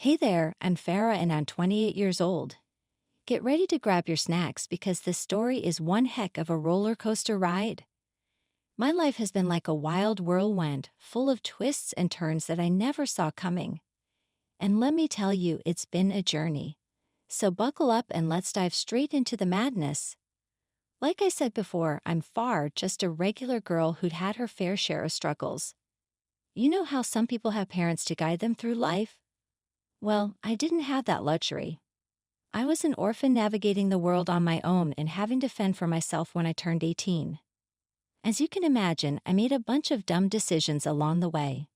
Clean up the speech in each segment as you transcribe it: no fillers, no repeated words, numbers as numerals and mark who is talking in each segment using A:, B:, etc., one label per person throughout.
A: Hey there, I'm Farah and I'm 28 years old. Get ready to grab your snacks because this story is one heck of a roller coaster ride. My life has been like a wild whirlwind, full of twists and turns that I never saw coming. And let me tell you, it's been a journey. So buckle up and let's dive straight into the madness. Like I said before, I'm far just a regular girl who'd had her fair share of struggles. You know how some people have parents to guide them through life? Well, I didn't have that luxury. I was an orphan navigating the world on my own and having to fend for myself when I turned 18. As you can imagine, I made a bunch of dumb decisions along the way.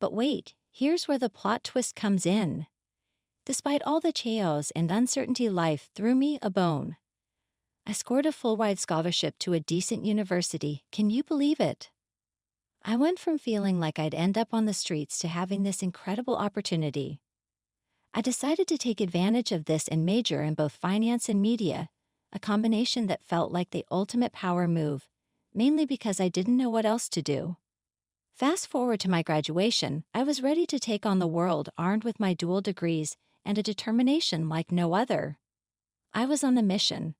A: But wait, here's where the plot twist comes in. Despite all the chaos and uncertainty, life threw me a bone. I scored a full-ride scholarship to a decent university, can you believe it? I went from feeling like I'd end up on the streets to having this incredible opportunity. I decided to take advantage of this and major in both finance and media, a combination that felt like the ultimate power move, mainly because I didn't know what else to do. Fast forward to my graduation, I was ready to take on the world armed with my dual degrees and a determination like no other. I was on a mission.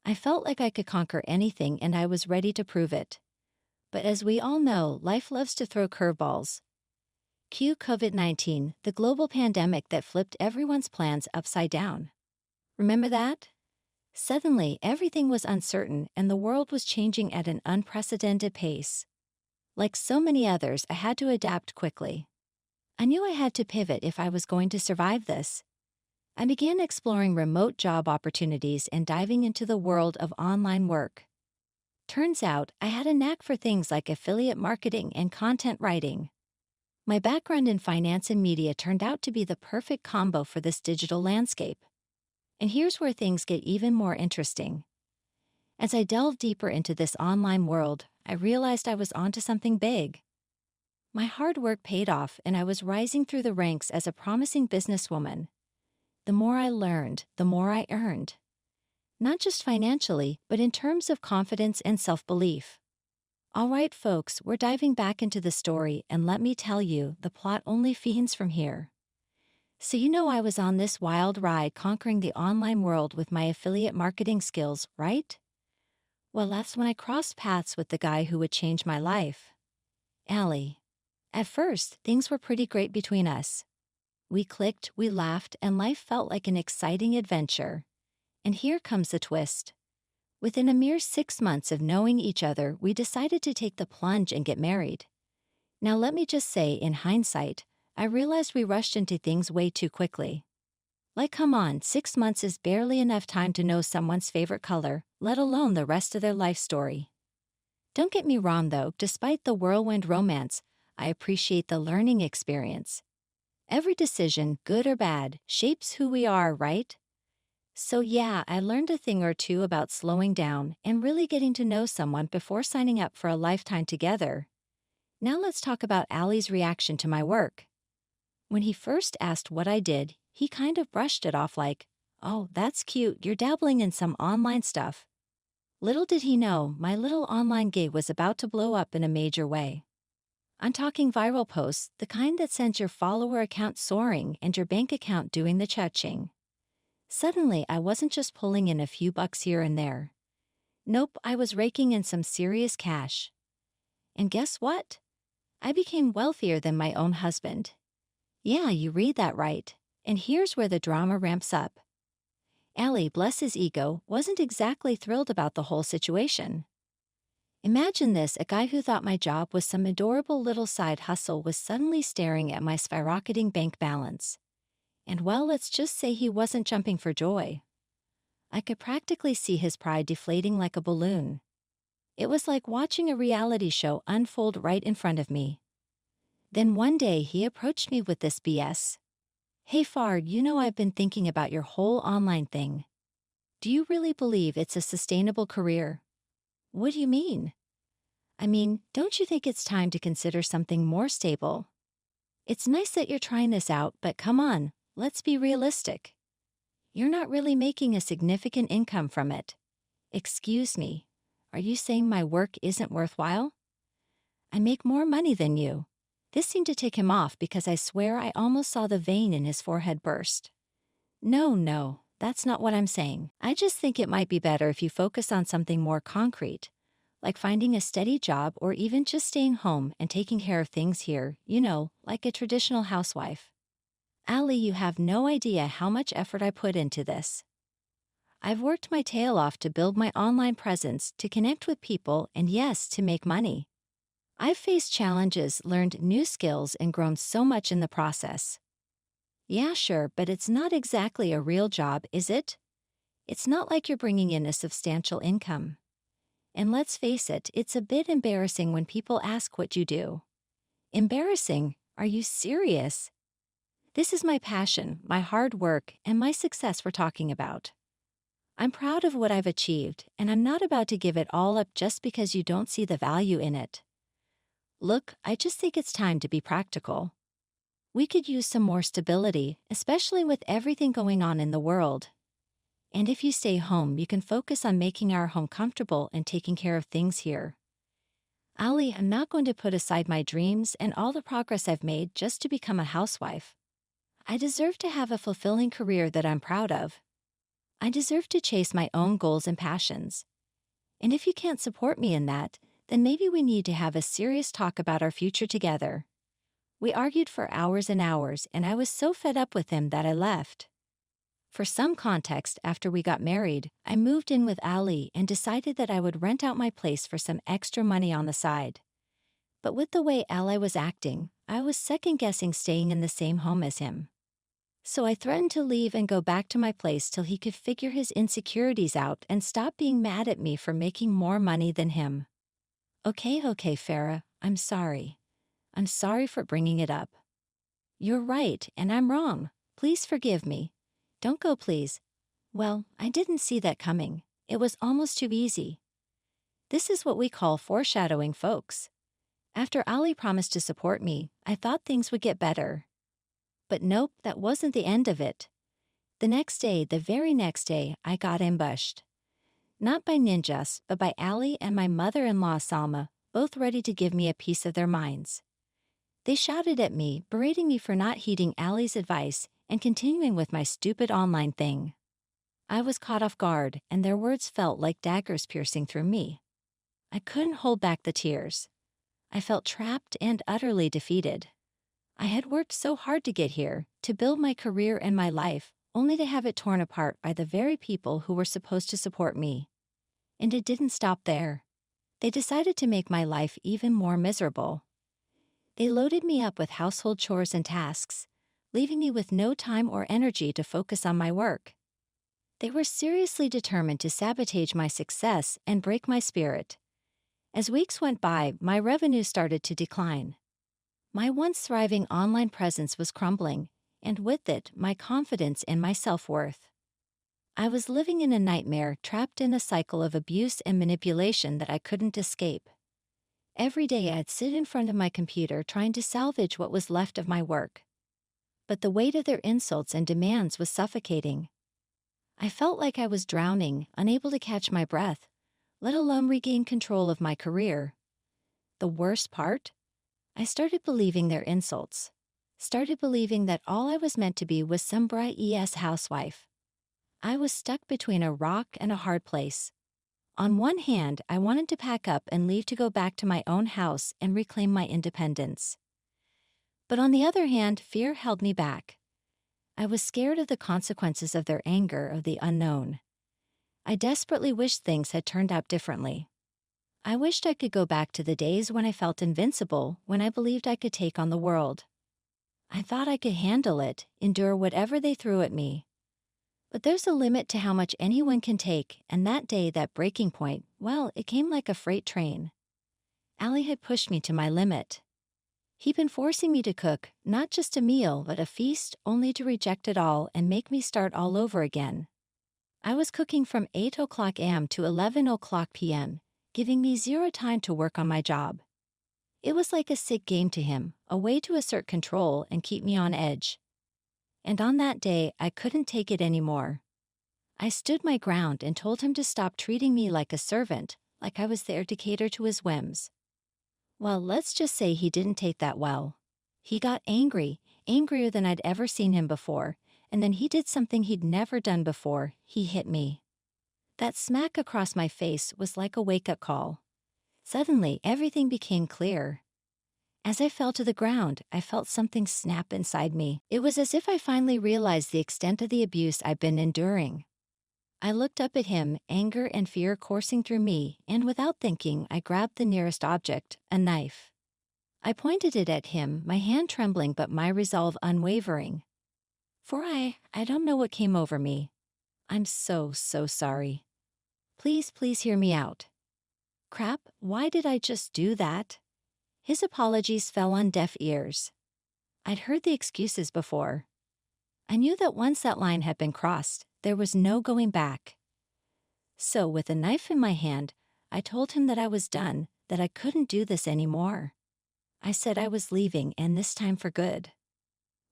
A: I felt like I could conquer anything and I was ready to prove it. But as we all know, life loves to throw curveballs. Cue COVID-19, the global pandemic that flipped everyone's plans upside down. Remember that? Suddenly, everything was uncertain and the world was changing at an unprecedented pace. Like so many others, I had to adapt quickly. I knew I had to pivot if I was going to survive this. I began exploring remote job opportunities and diving into the world of online work. Turns out, I had a knack for things like affiliate marketing and content writing. My background in finance and media turned out to be the perfect combo for this digital landscape. And here's where things get even more interesting. As I delved deeper into this online world, I realized I was onto something big. My hard work paid off and I was rising through the ranks as a promising businesswoman. The more I learned, the more I earned. Not just financially, but in terms of confidence and self-belief. All right, folks, we're diving back into the story, and let me tell you, the plot only fiends from here. So I was on this wild ride conquering the online world with my affiliate marketing skills, right? Well, that's when I crossed paths with the guy who would change my life. Allie. At first, things were pretty great between us. We clicked, we laughed, and life felt like an exciting adventure. And here comes the twist. Within a mere 6 months of knowing each other, we decided to take the plunge and get married. Now let me just say, in hindsight, I realized we rushed into things way too quickly. Like, come on, 6 months is barely enough time to know someone's favorite color, let alone the rest of their life story. Don't get me wrong though, despite the whirlwind romance, I appreciate the learning experience. Every decision, good or bad, shapes who we are, right? So yeah, I learned a thing or two about slowing down and really getting to know someone before signing up for a lifetime together. Now let's talk about Allie's reaction to my work. When he first asked what I did, he kind of brushed it off like, "Oh, that's cute, you're dabbling in some online stuff." Little did he know, my little online gig was about to blow up in a major way. I'm talking viral posts, the kind that sends your follower account soaring and your bank account doing the cha-ching. Suddenly, I wasn't just pulling in a few bucks here and there. Nope, I was raking in some serious cash. And guess what? I became wealthier than my own husband. Yeah, you read that right. And here's where the drama ramps up. Allie, bless his ego, wasn't exactly thrilled about the whole situation. Imagine this, a guy who thought my job was some adorable little side hustle was suddenly staring at my skyrocketing bank balance. And well, let's just say he wasn't jumping for joy. I could practically see his pride deflating like a balloon. It was like watching a reality show unfold right in front of me. Then one day he approached me with this BS. "Hey Fard, I've been thinking about your whole online thing. Do you really believe it's a sustainable career?" "What do you mean?" "I mean, don't you think it's time to consider something more stable? It's nice that you're trying this out, but come on. Let's be realistic. You're not really making a significant income from it." "Excuse me, are you saying my work isn't worthwhile?" "I make more money than you. This seemed to tick him off because I swear I almost saw the vein in his forehead burst. No, that's not what I'm saying. I just think it might be better if you focus on something more concrete, like finding a steady job or even just staying home and taking care of things here, like a traditional housewife. Ali, you have no idea how much effort I put into this. I've worked my tail off to build my online presence, to connect with people, and yes, to make money. I've faced challenges, learned new skills, and grown so much in the process. Yeah, sure, but it's not exactly a real job, is it? It's not like you're bringing in a substantial income. And let's face it, it's a bit embarrassing when people ask what you do. Embarrassing? Are you serious? This is my passion, my hard work, and my success we're talking about. I'm proud of what I've achieved, and I'm not about to give it all up just because you don't see the value in it. Look, I just think it's time to be practical. We could use some more stability, especially with everything going on in the world. And if you stay home, you can focus on making our home comfortable and taking care of things here. Ali, I'm not going to put aside my dreams and all the progress I've made just to become a housewife. I deserve to have a fulfilling career that I'm proud of. I deserve to chase my own goals and passions. And if you can't support me in that, then maybe we need to have a serious talk about our future together. We argued for hours and hours, and I was so fed up with him that I left. For some context, after we got married, I moved in with Ali and decided that I would rent out my place for some extra money on the side. But with the way Ali was acting, I was second-guessing staying in the same home as him. So I threatened to leave and go back to my place till he could figure his insecurities out and stop being mad at me for making more money than him. Okay, Farah, I'm sorry. I'm sorry for bringing it up. You're right, and I'm wrong. Please forgive me. Don't go, please. Well, I didn't see that coming. It was almost too easy. This is what we call foreshadowing, folks. After Ali promised to support me, I thought things would get better. But nope, that wasn't the end of it. The very next day, I got ambushed. Not by ninjas, but by Ali and my mother-in-law Salma, both ready to give me a piece of their minds. They shouted at me, berating me for not heeding Ali's advice and continuing with my stupid online thing. I was caught off guard, and their words felt like daggers piercing through me. I couldn't hold back the tears. I felt trapped and utterly defeated. I had worked so hard to get here, to build my career and my life, only to have it torn apart by the very people who were supposed to support me. And it didn't stop there. They decided to make my life even more miserable. They loaded me up with household chores and tasks, leaving me with no time or energy to focus on my work. They were seriously determined to sabotage my success and break my spirit. As weeks went by, my revenue started to decline. My once thriving online presence was crumbling, and with it, my confidence and my self-worth. I was living in a nightmare, trapped in a cycle of abuse and manipulation that I couldn't escape. Every day I'd sit in front of my computer trying to salvage what was left of my work. But the weight of their insults and demands was suffocating. I felt like I was drowning, unable to catch my breath, let alone regain control of my career. The worst part? I started believing their insults. Started believing that all I was meant to be was some bright housewife. I was stuck between a rock and a hard place. On one hand, I wanted to pack up and leave to go back to my own house and reclaim my independence. But on the other hand, fear held me back. I was scared of the consequences of their anger, of the unknown. I desperately wished things had turned out differently. I wished I could go back to the days when I felt invincible, when I believed I could take on the world. I thought I could handle it, endure whatever they threw at me. But there's a limit to how much anyone can take, and that day, that breaking point, well, it came like a freight train. Ali had pushed me to my limit. He'd been forcing me to cook, not just a meal, but a feast, only to reject it all and make me start all over again. I was cooking from 8 o'clock a.m. to 11 o'clock p.m., giving me zero time to work on my job. It was like a sick game to him, a way to assert control and keep me on edge. And on that day, I couldn't take it anymore. I stood my ground and told him to stop treating me like a servant, like I was there to cater to his whims. Well, let's just say he didn't take that well. He got angry, angrier than I'd ever seen him before, and then he did something he'd never done before. He hit me. That smack across my face was like a wake-up call. Suddenly, everything became clear. As I fell to the ground, I felt something snap inside me. It was as if I finally realized the extent of the abuse I'd been enduring. I looked up at him, anger and fear coursing through me, and without thinking, I grabbed the nearest object, a knife. I pointed it at him, my hand trembling but my resolve unwavering. For I don't know what came over me. I'm so sorry. Please hear me out. Crap, why did I just do that? His apologies fell on deaf ears. I'd heard the excuses before. I knew that once that line had been crossed, there was no going back. So with a knife in my hand, I told him that I was done, that I couldn't do this anymore. I said I was leaving, and this time for good.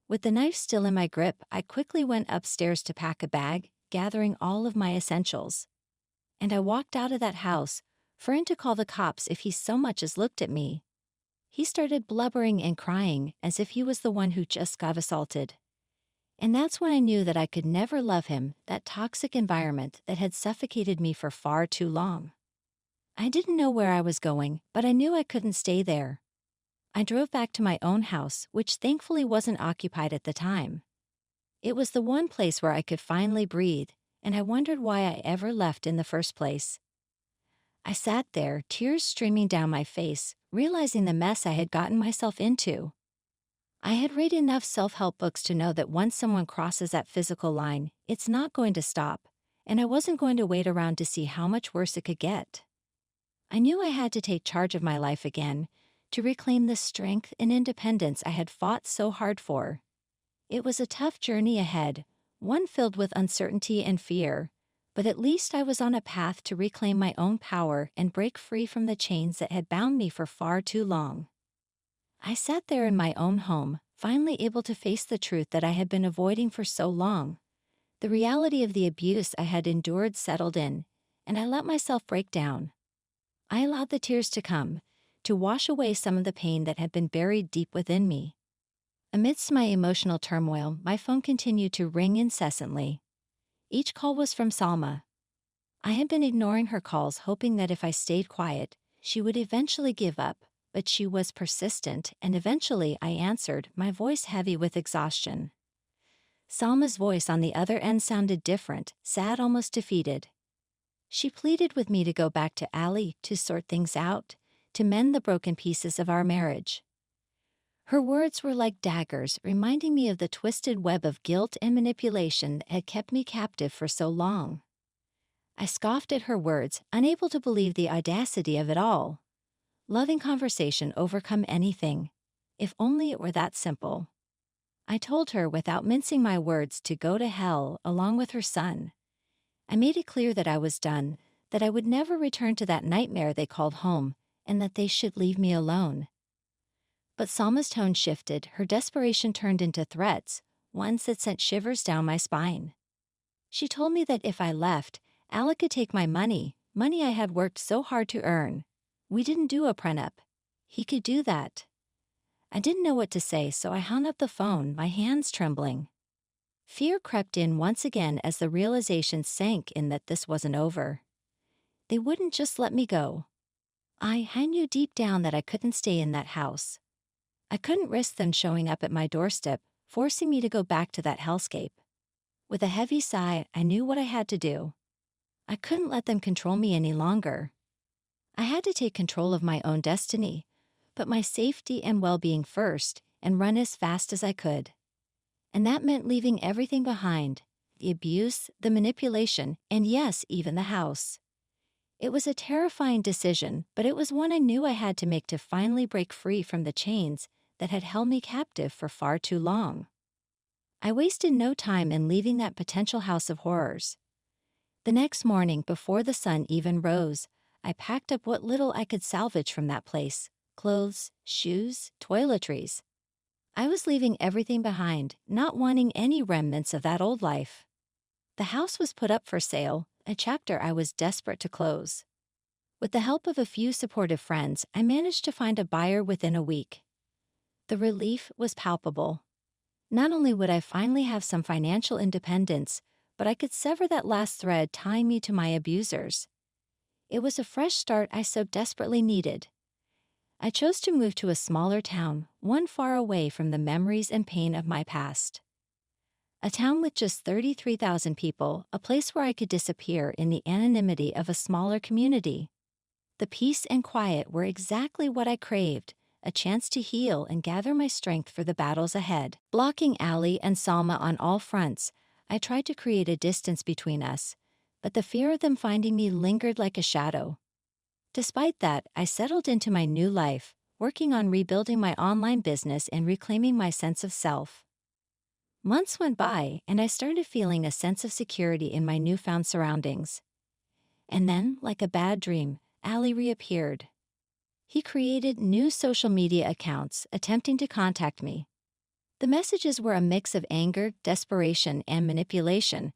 A: With the knife still in my grip, I quickly went upstairs to pack a bag, gathering all of my essentials. And I walked out of that house, fearing to call the cops if he so much as looked at me. He started blubbering and crying as if he was the one who just got assaulted. And that's when I knew that I could never love him, that toxic environment that had suffocated me for far too long. I didn't know where I was going, but I knew I couldn't stay there. I drove back to my own house, which thankfully wasn't occupied at the time. It was the one place where I could finally breathe, and I wondered why I ever left in the first place. I sat there, tears streaming down my face, realizing the mess I had gotten myself into. I had read enough self-help books to know that once someone crosses that physical line, it's not going to stop, and I wasn't going to wait around to see how much worse it could get. I knew I had to take charge of my life again, to reclaim the strength and independence I had fought so hard for. It was a tough journey ahead, one filled with uncertainty and fear, but at least I was on a path to reclaim my own power and break free from the chains that had bound me for far too long. I sat there in my own home, finally able to face the truth that I had been avoiding for so long. The reality of the abuse I had endured settled in, and I let myself break down. I allowed the tears to come, to wash away some of the pain that had been buried deep within me. Amidst my emotional turmoil, my phone continued to ring incessantly. Each call was from Salma. I had been ignoring her calls, hoping that if I stayed quiet, she would eventually give up, but she was persistent, and eventually I answered, my voice heavy with exhaustion. Salma's voice on the other end sounded different, sad, almost defeated. She pleaded with me to go back to Ali, to sort things out, to mend the broken pieces of our marriage. Her words were like daggers, reminding me of the twisted web of guilt and manipulation that had kept me captive for so long. I scoffed at her words, unable to believe the audacity of it all. Loving conversation overcome anything. If only it were that simple. I told her, without mincing my words, to go to hell along with her son. I made it clear that I was done, that I would never return to that nightmare they called home, and that they should leave me alone. But Salma's tone shifted, her desperation turned into threats, ones that sent shivers down my spine. She told me that if I left, Alec could take my money I had worked so hard to earn. We didn't do a prenup. He could do that. I didn't know what to say, so I hung up the phone, my hands trembling. Fear crept in once again as the realization sank in that this wasn't over. They wouldn't just let me go. I knew deep down that I couldn't stay in that house. I couldn't risk them showing up at my doorstep, forcing me to go back to that hellscape. With a heavy sigh, I knew what I had to do. I couldn't let them control me any longer. I had to take control of my own destiny, put my safety and well-being first, and run as fast as I could. And that meant leaving everything behind, the abuse, the manipulation, and yes, even the house. It was a terrifying decision, but it was one I knew I had to make to finally break free from the chains that had held me captive for far too long. I wasted no time in leaving that potential house of horrors. The next morning, before the sun even rose, I packed up what little I could salvage from that place: clothes, shoes, toiletries. I was leaving everything behind, not wanting any remnants of that old life. The house was put up for sale, a chapter I was desperate to close. With the help of a few supportive friends, I managed to find a buyer within a week. The relief was palpable. Not only would I finally have some financial independence, but I could sever that last thread tying me to my abusers. It was a fresh start I so desperately needed. I chose to move to a smaller town, one far away from the memories and pain of my past. A town with just 33,000 people, a place where I could disappear in the anonymity of a smaller community. The peace and quiet were exactly what I craved, a chance to heal and gather my strength for the battles ahead. Blocking Ali and Salma on all fronts, I tried to create a distance between us, but the fear of them finding me lingered like a shadow. Despite that, I settled into my new life, working on rebuilding my online business and reclaiming my sense of self. Months went by, and I started feeling a sense of security in my newfound surroundings. And then, like a bad dream, Ali reappeared. He created new social media accounts, attempting to contact me. The messages were a mix of anger, desperation, and manipulation,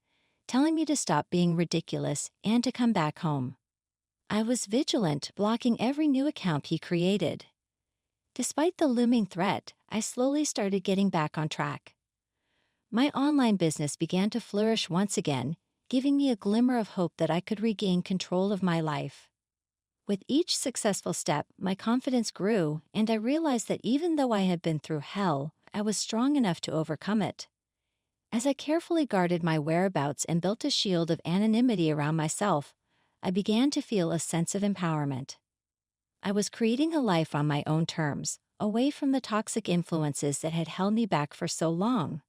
A: telling me to stop being ridiculous and to come back home. I was vigilant, blocking every new account he created. Despite the looming threat, I slowly started getting back on track. My online business began to flourish once again, giving me a glimmer of hope that I could regain control of my life. With each successful step, my confidence grew, and I realized that even though I had been through hell, I was strong enough to overcome it. As I carefully guarded my whereabouts and built a shield of anonymity around myself, I began to feel a sense of empowerment. I was creating a life on my own terms, away from the toxic influences that had held me back for so long.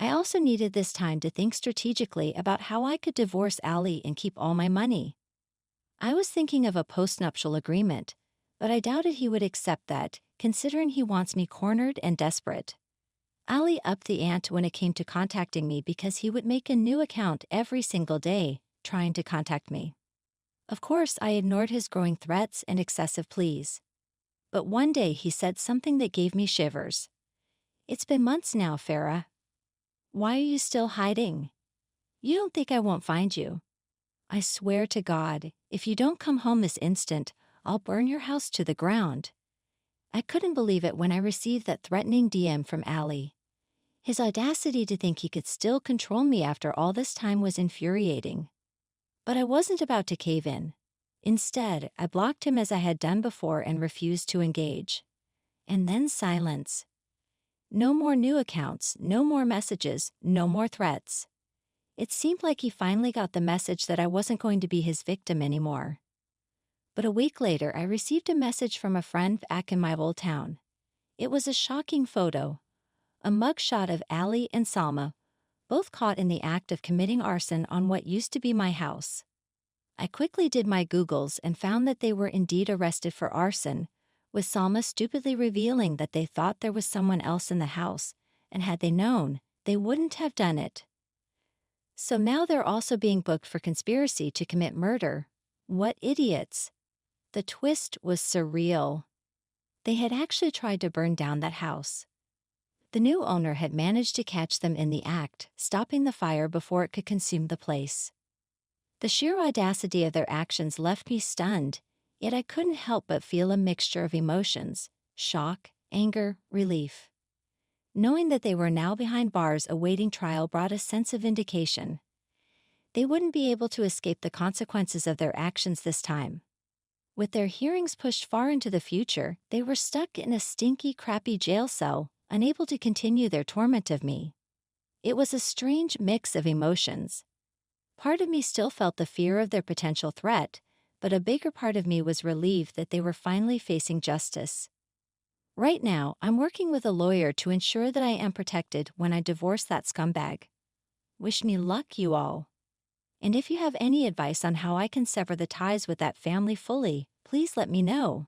A: I also needed this time to think strategically about how I could divorce Ali and keep all my money. I was thinking of a postnuptial agreement, but I doubted he would accept that, considering he wants me cornered and desperate. Ali upped the ante when it came to contacting me because he would make a new account every single day, trying to contact me. Of course, I ignored his growing threats and excessive pleas. But one day he said something that gave me shivers. "It's been months now, Farah. Why are you still hiding? You don't think I won't find you? I swear to God, if you don't come home this instant, I'll burn your house to the ground." I couldn't believe it when I received that threatening DM from Ali. His audacity to think he could still control me after all this time was infuriating. But I wasn't about to cave in. Instead, I blocked him as I had done before and refused to engage. And then silence. No more new accounts, no more messages, no more threats. It seemed like he finally got the message that I wasn't going to be his victim anymore. But a week later, I received a message from a friend back in my old town. It was a shocking photo. A mugshot of Ali and Salma, both caught in the act of committing arson on what used to be my house. I quickly did my Googles and found that they were indeed arrested for arson, with Salma stupidly revealing that they thought there was someone else in the house, and had they known, they wouldn't have done it. So now they're also being booked for conspiracy to commit murder. What idiots! The twist was surreal. They had actually tried to burn down that house. The new owner had managed to catch them in the act, stopping the fire before it could consume the place. The sheer audacity of their actions left me stunned, yet I couldn't help but feel a mixture of emotions: shock, anger, relief. Knowing that they were now behind bars awaiting trial brought a sense of vindication. They wouldn't be able to escape the consequences of their actions this time. With their hearings pushed far into the future, they were stuck in a stinky, crappy jail cell, unable to continue their torment of me. It was a strange mix of emotions. Part of me still felt the fear of their potential threat, but a bigger part of me was relieved that they were finally facing justice. Right now, I'm working with a lawyer to ensure that I am protected when I divorce that scumbag. Wish me luck, you all. And if you have any advice on how I can sever the ties with that family fully, please let me know.